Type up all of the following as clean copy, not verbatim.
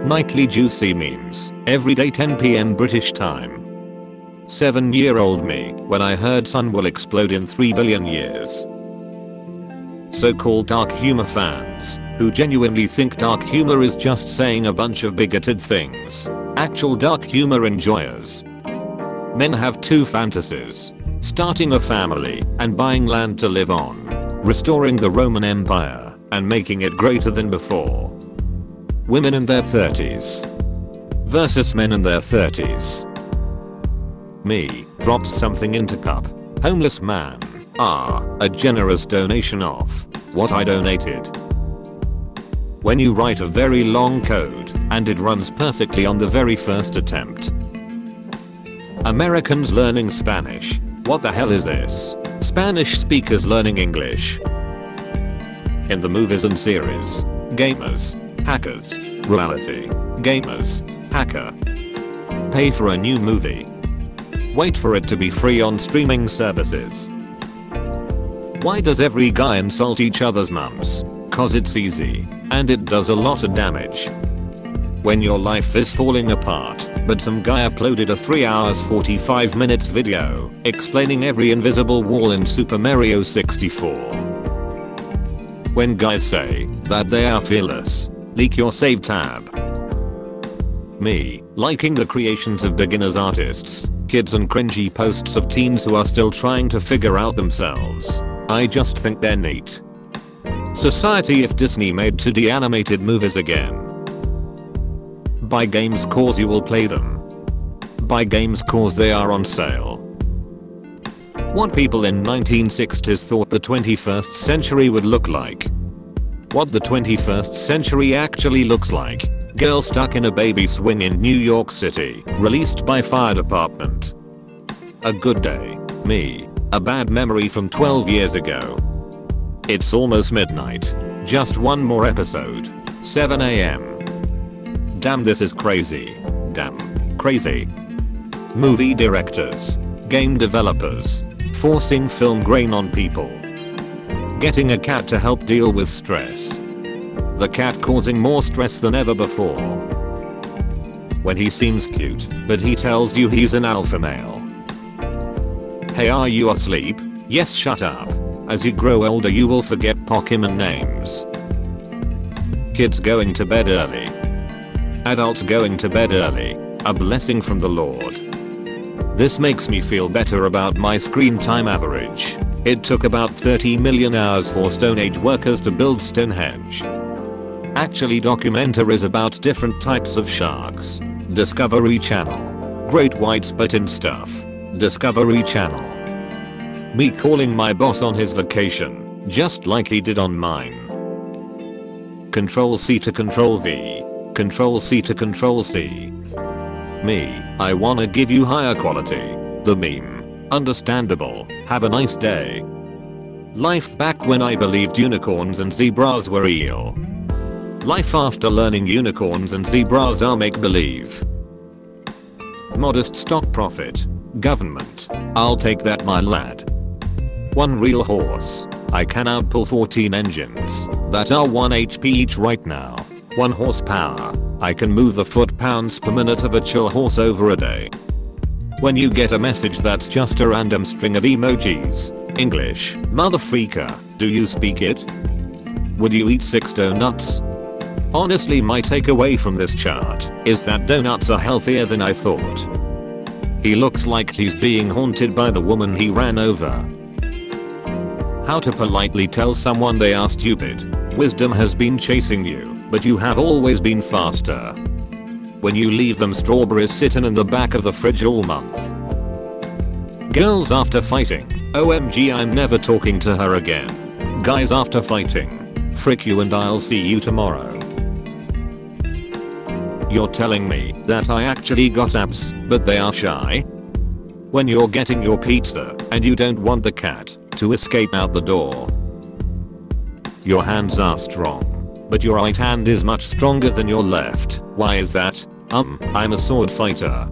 Nightly juicy memes, everyday 10 PM British time. 7-year-old me when I heard sun will explode in 3 billion years. So-called dark humor fans, who genuinely think dark humor is just saying a bunch of bigoted things. Actual dark humor enjoyers. Men have two fantasies. Starting a family and buying land to live on. Restoring the Roman Empire and making it greater than before. Women in their 30s versus men in their 30s. Me drops something into cup. Homeless man. A generous donation of what I donated. When you write a very long code and it runs perfectly on the very first attempt. Americans learning Spanish. What the hell is this? Spanish speakers learning English. In the movies and series. Gamers. Hackers. Reality. Gamers. Hacker. Pay for a new movie. Wait for it to be free on streaming services. Why does every guy insult each other's mums? Cause it's easy. And it does a lot of damage. When your life is falling apart, but some guy uploaded a 3 hours 45 minutes video explaining every invisible wall in Super Mario 64. When guys say that they are fearless, leak your save tab. Me, liking the creations of beginners artists, kids and cringy posts of teens who are still trying to figure out themselves. I just think they're neat. Society if Disney made 2D animated movies again. Buy games cause you will play them. Buy games cause they are on sale. What people in 1960s thought the 21st century would look like. What the 21st century actually looks like. Girl stuck in a baby swing in New York City, released by fire department. A good day. Me. A bad memory from 12 years ago. It's almost midnight. Just one more episode. 7 AM. Damn, this is crazy. Damn. Crazy. Movie directors. Game developers. Forcing film grain on people. Getting a cat to help deal with stress. The cat causing more stress than ever before. When he seems cute, but he tells you he's an alpha male. Hey, are you asleep? Yes, shut up. As you grow older you will forget Pokemon names. Kids going to bed early. Adults going to bed early. A blessing from the Lord. This makes me feel better about my screen time average. It took about 30 million hours for Stone Age workers to build Stonehenge. Actually, documentaries about different types of sharks. Discovery Channel. Great whites but in stuff. Discovery Channel. Me calling my boss on his vacation, just like he did on mine. Control C to Control V. Control C to Control C. Me, I wanna give you higher quality. The meme. Understandable. Have a nice day. Life back when I believed unicorns and zebras were real. Life after learning unicorns and zebras are make-believe. Modest stock profit. Government. I'll take that, my lad. One real horse. I can outpull 14 engines that are 1 HP each right now. 1 horsepower. I can move the foot-pounds per minute of a chill horse over a day. When you get a message that's just a random string of emojis. English. Motherfreaker. Do you speak it? Would you eat 6 donuts? Honestly, my takeaway from this chart is that donuts are healthier than I thought. He looks like he's being haunted by the woman he ran over. How to politely tell someone they are stupid. Wisdom has been chasing you, but you have always been faster. When you leave them strawberries sitting in the back of the fridge all month. Girls after fighting. OMG, I'm never talking to her again. Guys after fighting. Frick you and I'll see you tomorrow. You're telling me that I actually got abs, but they are shy? When you're getting your pizza and you don't want the cat to escape out the door. Your hands are strong, but your right hand is much stronger than your left. Why is that? I'm a sword fighter.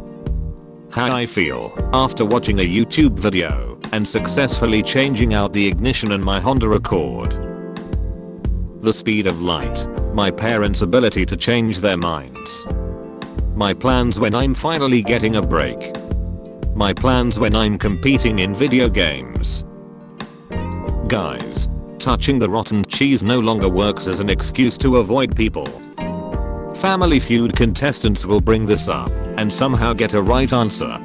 How I feel after watching a YouTube video and successfully changing out the ignition in my Honda Accord. The speed of light. My parents' ability to change their minds. My plans when I'm finally getting a break. My plans when I'm competing in video games. Guys, touching the rotten cheese no longer works as an excuse to avoid people. Family Feud contestants will bring this up and somehow get a right answer.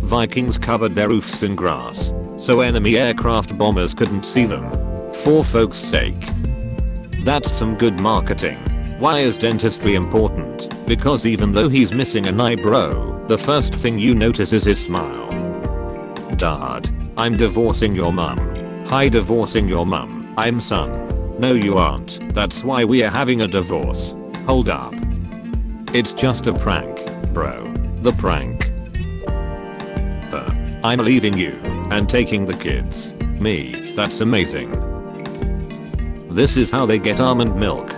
Vikings covered their roofs in grass so enemy aircraft bombers couldn't see them. For folks' sake. That's some good marketing. Why is dentistry important? Because even though he's missing an eyebrow, the first thing you notice is his smile. Dad, I'm divorcing your mum. Hi, divorcing your mum. I'm son. No, you aren't. That's why we are having a divorce. Hold up. It's just a prank, bro. The prank. I'm leaving you and taking the kids. Me, that's amazing. This is how they get almond milk.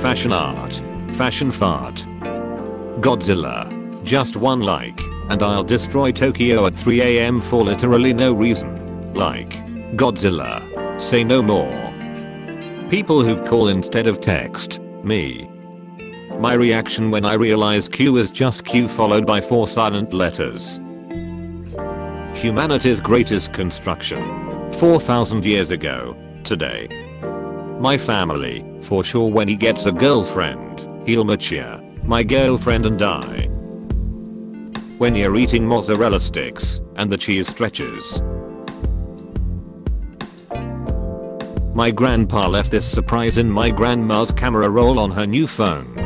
Fashion art. Fashion fart. Godzilla. Just one like, and I'll destroy Tokyo at 3 AM for literally no reason. Like. Godzilla. Say no more. People who call instead of text. Me. My reaction when I realize Q is just Q followed by 4 silent letters. Humanity's greatest construction. 4,000 years ago. Today. My family, for sure when he gets a girlfriend, he'll mature. My girlfriend and I. When you're eating mozzarella sticks, and the cheese stretches. My grandpa left this surprise in my grandma's camera roll on her new phone.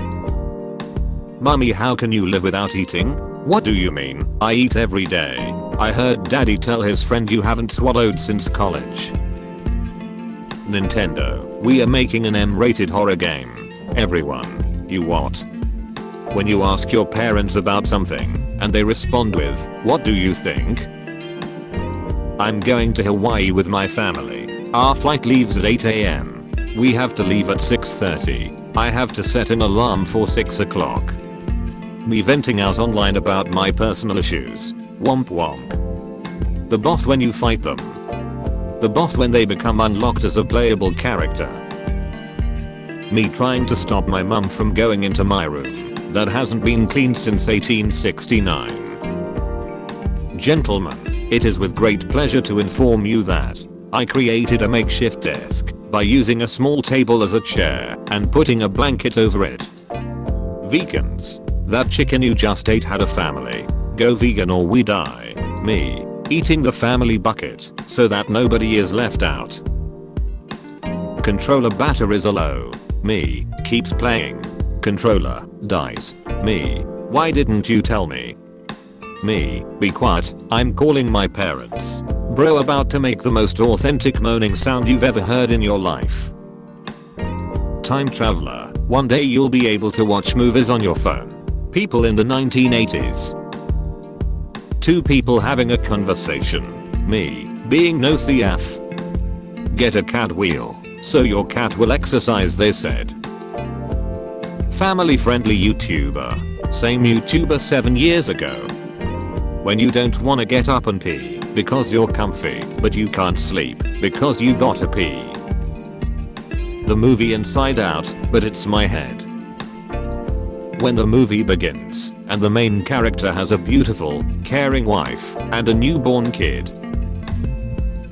Mummy, how can you live without eating? What do you mean? I eat every day. I heard daddy tell his friend you haven't swallowed since college. Nintendo, we are making an M-rated horror game. Everyone. You what? When you ask your parents about something, and they respond with, what do you think? I'm going to Hawaii with my family. Our flight leaves at 8 AM. We have to leave at 6:30. I have to set an alarm for 6 o'clock. Me venting out online about my personal issues. Womp womp. The boss when you fight them. The boss when they become unlocked as a playable character. Me trying to stop my mum from going into my room that hasn't been cleaned since 1869. Gentlemen, it is with great pleasure to inform you that I created a makeshift desk by using a small table as a chair and putting a blanket over it. Vegans. That chicken you just ate had a family. Go vegan or we die. Me. Eating the family bucket so that nobody is left out. Controller batteries are low. Me. Keeps playing. Controller dies. Me. Why didn't you tell me? Me. Be quiet. I'm calling my parents. Bro about to make the most authentic moaning sound you've ever heard in your life. Time traveler. One day you'll be able to watch movies on your phone. People in the 1980s. 2 people having a conversation. Me. Being no CF. Get a cat wheel so your cat will exercise, they said. Family friendly YouTuber. Same YouTuber 7 years ago. When you don't wanna get up and pee because you're comfy but you can't sleep because you gotta pee. The movie Inside Out, but it's my head. When the movie begins and the main character has a beautiful, caring wife and a newborn kid.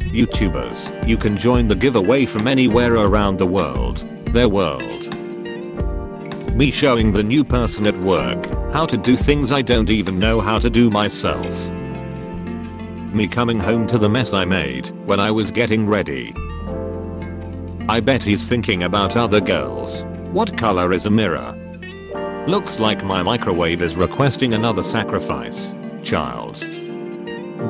YouTubers, you can join the giveaway from anywhere around the world. Their world. Me showing the new person at work how to do things I don't even know how to do myself. Me coming home to the mess I made when I was getting ready. I bet he's thinking about other girls. What color is a mirror? Looks like my microwave is requesting another sacrifice. Child.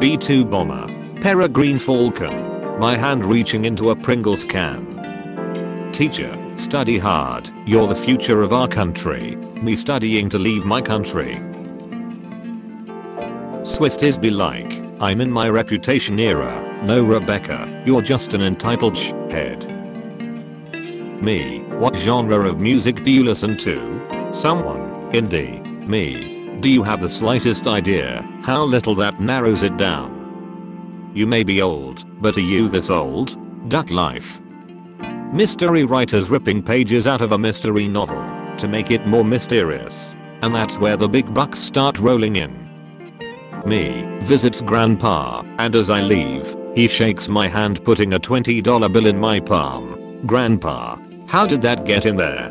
B-2 bomber. Peregrine Falcon. My hand reaching into a Pringles can. Teacher, study hard. You're the future of our country. Me studying to leave my country. Swift is be like, I'm in my reputation era. No Rebecca, you're just an entitled head. Me, what genre of music do you listen to? Someone. Indie. Me. Do you have the slightest idea how little that narrows it down? You may be old, but are you this old? Duck life. Mystery writers ripping pages out of a mystery novel to make it more mysterious. And that's where the big bucks start rolling in. Me visits grandpa, and as I leave, he shakes my hand putting a $20 bill in my palm. Grandpa, how did that get in there?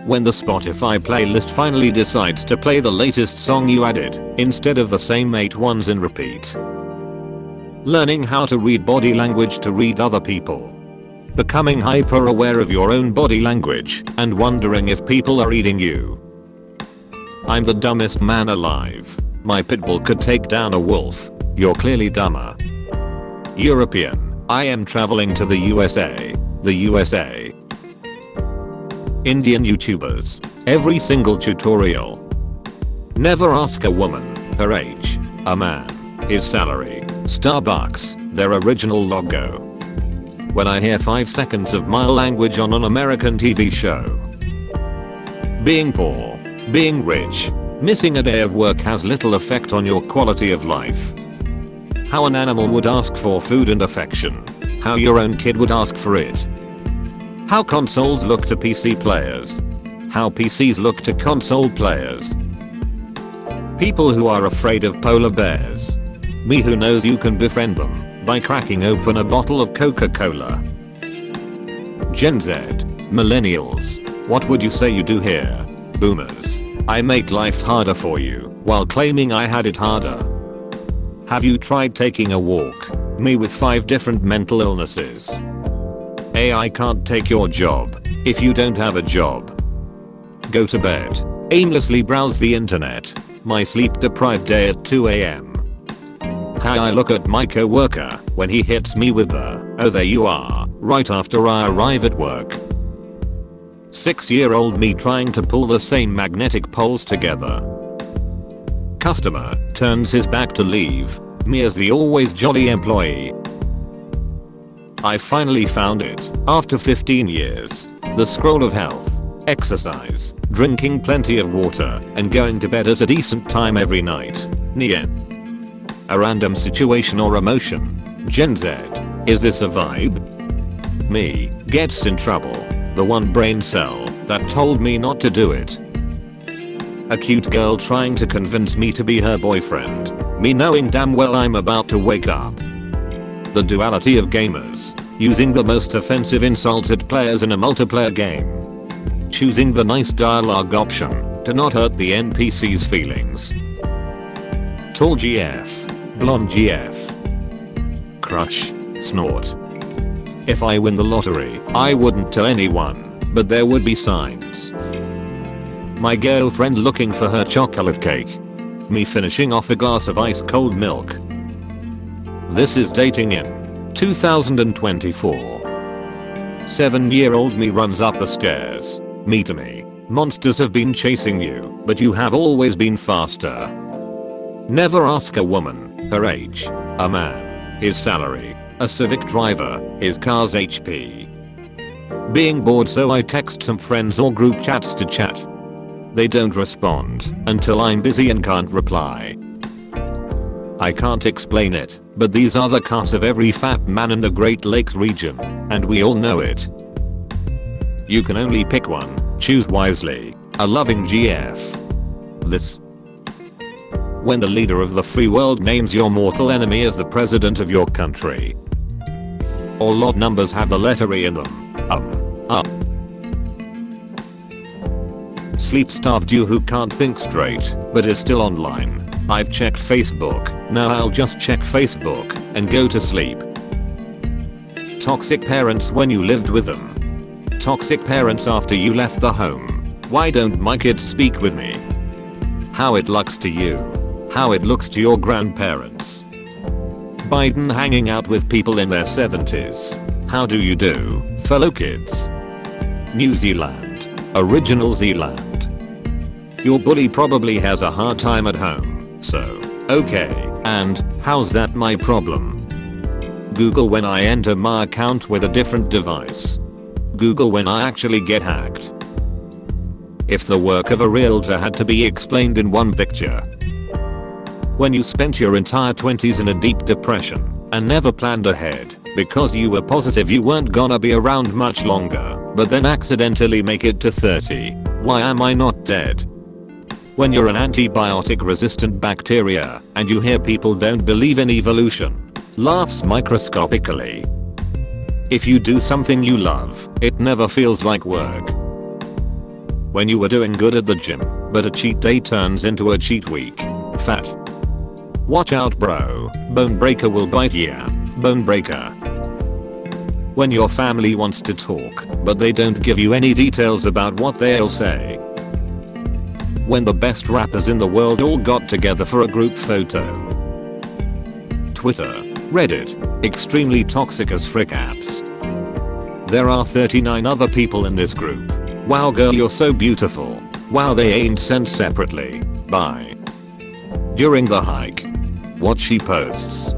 When the Spotify playlist finally decides to play the latest song you added, instead of the same 8 ones in repeat. Learning how to read body language to read other people. Becoming hyper aware of your own body language and wondering if people are reading you. I'm the dumbest man alive. My pitbull could take down a wolf. You're clearly dumber. European. I am traveling to the USA. The USA. Indian YouTubers. Every single tutorial. Never ask a woman her age. A man his salary. Starbucks their original logo. When I hear 5 seconds of my language on an American TV show. Being poor. Being rich. Missing a day of work has little effect on your quality of life. How an animal would ask for food and affection. How your own kid would ask for it. How consoles look to PC players. How PCs look to console players. People who are afraid of polar bears. Me who knows you can befriend them by cracking open a bottle of Coca-Cola. Gen Z. Millennials. What would you say you do here? Boomers. I make life harder for you while claiming I had it harder. Have you tried taking a walk? Me with 5 different mental illnesses. AI can't take your job if you don't have a job. Go to bed. Aimlessly browse the internet. My sleep deprived day at 2 AM. How I look at my coworker when he hits me with the "oh there you are" right after I arrive at work. 6-year-old me trying to pull the same magnetic poles together. Customer turns his back to leave. Me as the always jolly employee. I finally found it after 15 years. The scroll of health, exercise, drinking plenty of water, and going to bed at a decent time every night. Nien. A random situation or emotion. Gen Z. Is this a vibe? Me gets in trouble. The one brain cell that told me not to do it. A cute girl trying to convince me to be her boyfriend. Me knowing damn well I'm about to wake up. The duality of gamers. Using the most offensive insults at players in a multiplayer game. Choosing the nice dialogue option to not hurt the NPC's feelings. Tall GF. Blonde GF. Crush. Snort. If I win the lottery, I wouldn't tell anyone, but there would be signs. My girlfriend looking for her chocolate cake. Me finishing off a glass of ice cold milk. This is dating in 2024. 7-year-old me runs up the stairs. Me to me. Monsters have been chasing you, but you have always been faster. Never ask a woman her age. A man his salary. A Civic driver, his car's HP. Being bored so I text some friends or group chats to chat. They don't respond until I'm busy and can't reply. I can't explain it, but these are the cars of every fat man in the Great Lakes region, and we all know it. You can only pick one, choose wisely. A loving GF. This. When the leader of the free world names your mortal enemy as the president of your country. All odd numbers have the letter E in them. Sleep-starved you who can't think straight, but is still online. I've checked Facebook, now I'll just check Facebook, and go to sleep. Toxic parents when you lived with them. Toxic parents after you left the home. Why don't my kids speak with me? How it looks to you. How it looks to your grandparents. Biden hanging out with people in their 70s. How do you do, fellow kids? New Zealand. Original Zealand. Your bully probably has a hard time at home, so, okay, and, how's that my problem? Google when I enter my account with a different device. Google when I actually get hacked. If the work of a realtor had to be explained in one picture. When you spent your entire 20s in a deep depression and never planned ahead, because you were positive you weren't gonna be around much longer, but then accidentally make it to 30. Why am I not dead? When you're an antibiotic resistant bacteria and you hear people don't believe in evolution. Laughs microscopically. If you do something you love, it never feels like work. When you were doing good at the gym, but a cheat day turns into a cheat week. Fat. Watch out bro, bone breaker will bite ya, bone breaker. When your family wants to talk, but they don't give you any details about what they'll say. When the best rappers in the world all got together for a group photo. Twitter, Reddit, extremely toxic as frick apps. There are 39 other people in this group. Wow girl you're so beautiful. Wow they ain't sent separately. Bye. During the hike. What she posts.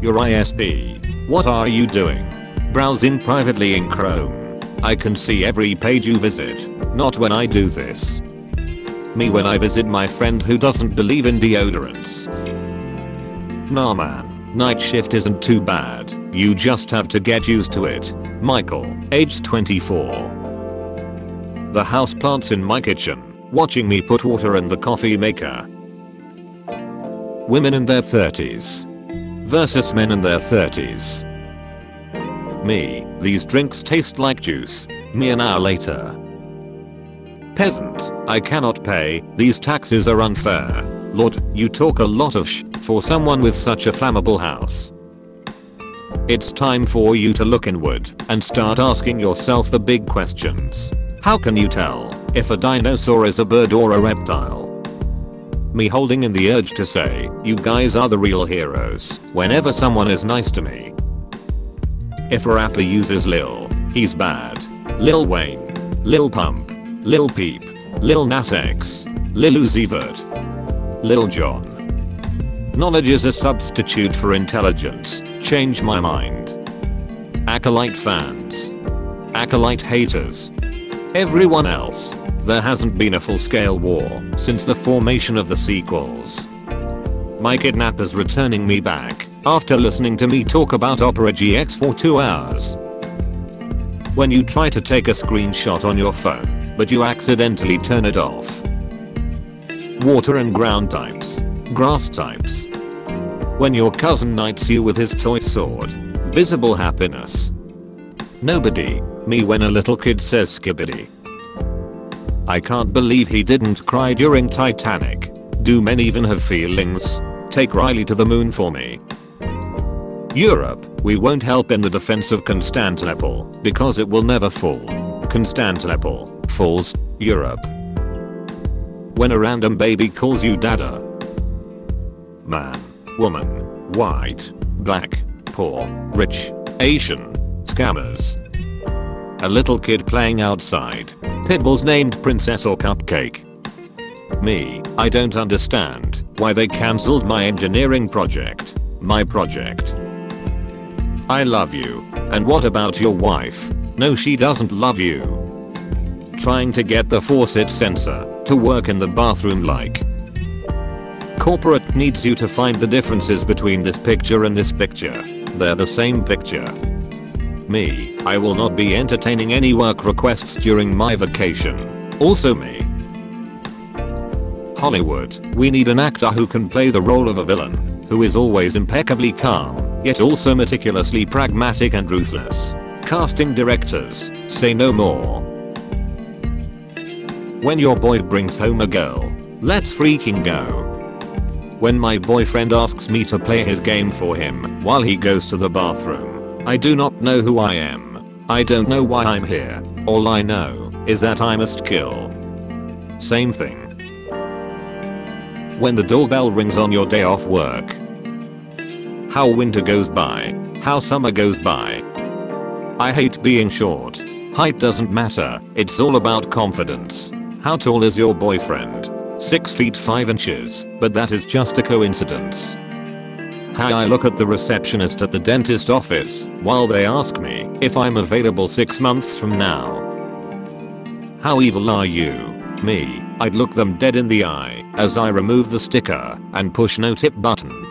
Your ISP. What are you doing? Browsing privately in Chrome. I can see every page you visit. Not when I do this. Me when I visit my friend who doesn't believe in deodorants. Nah man, night shift isn't too bad, you just have to get used to it. Michael, age 24. The houseplants in my kitchen, watching me put water in the coffee maker. Women in their 30s versus men in their 30s. Me, these drinks taste like juice. Me an hour later. Peasant, I cannot pay, these taxes are unfair. Lord, you talk a lot of for someone with such a flammable house. It's time for you to look inward and start asking yourself the big questions. How can you tell if a dinosaur is a bird or a reptile? Me holding in the urge to say, you guys are the real heroes whenever someone is nice to me. If a rapper uses Lil, he's bad. Lil Wayne, Lil Pump, Lil Peep, Lil Nas X, Lil Uzi Vert, Lil Jon. Knowledge is a substitute for intelligence. Change my mind. Acolyte fans. Acolyte haters. Everyone else. There hasn't been a full-scale war since the formation of the sequels. My kidnapper's returning me back after listening to me talk about Opera GX for 2 hours. When you try to take a screenshot on your phone, but you accidentally turn it off. Water and ground types. Grass types. When your cousin knights you with his toy sword. Visible happiness. Nobody. Me when a little kid says skibbity. I can't believe he didn't cry during Titanic. Do men even have feelings? Take Riley to the moon for me. Europe, we won't help in the defense of Constantinople because it will never fall. Constantinople falls, Europe. When a random baby calls you dada. Man, woman, white, black, poor, rich, Asian, scammers. A little kid playing outside. Pitbulls named Princess or Cupcake. Me, I don't understand why they cancelled my engineering project. My project. I love you. And what about your wife? No, she doesn't love you. Trying to get the faucet sensor to work in the bathroom like. Corporate needs you to find the differences between this picture and this picture. They're the same picture. Me, I will not be entertaining any work requests during my vacation. Also me. Hollywood, we need an actor who can play the role of a villain, who is always impeccably calm, yet also meticulously pragmatic and ruthless. Casting directors, say no more. When your boy brings home a girl, let's freaking go. When my boyfriend asks me to play his game for him while he goes to the bathroom. I do not know who I am. I don't know why I'm here. All I know is that I must kill. Same thing. When the doorbell rings on your day off work. How winter goes by. How summer goes by. I hate being short. Height doesn't matter. It's all about confidence. How tall is your boyfriend? 6 feet 5 inches, but that is just a coincidence. How I look at the receptionist at the dentist office while they ask me if I'm available 6 months from now. How evil are you? Me, I'd look them dead in the eye as I remove the sticker and push no tip button.